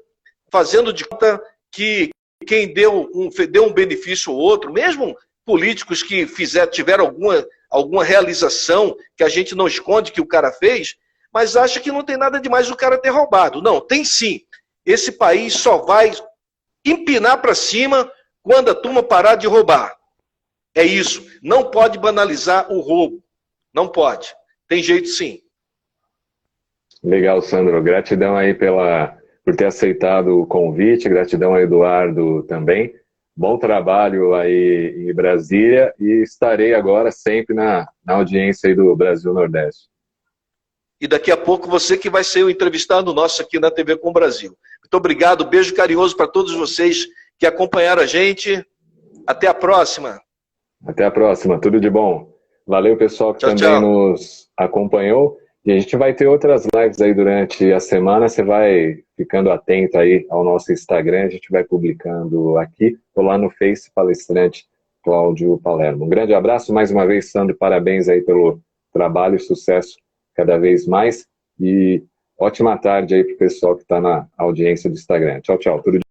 fazendo de conta que quem deu um benefício ao outro, mesmo políticos que tiveram alguma realização que a gente não esconde que o cara fez, mas acha que não tem nada demais o cara ter roubado. Não, tem sim. Esse país só vai empinar para cima quando a turma parar de roubar. É isso. Não pode banalizar o roubo. Não pode. Tem jeito sim. Legal, Sandro. Gratidão aí por ter aceitado o convite. Gratidão a Eduardo também. Bom trabalho aí em Brasília, e estarei agora sempre na audiência aí do Brasil Nordeste. E daqui a pouco você que vai ser o entrevistado nosso aqui na TV com o Brasil. Muito obrigado, beijo carinhoso para todos vocês que acompanharam a gente. Até a próxima. Até a próxima, tudo de bom. Valeu, pessoal que também nos acompanhou. E a gente vai ter outras lives aí durante a semana. Você vai ficando atento aí ao nosso Instagram. A gente vai publicando aqui ou lá no Face, Palestrante Cláudio Palermo. Um grande abraço. Mais uma vez, Sandro, parabéns aí pelo trabalho e sucesso cada vez mais. E ótima tarde aí pro pessoal que está na audiência do Instagram. Tchau, tchau. Tudo de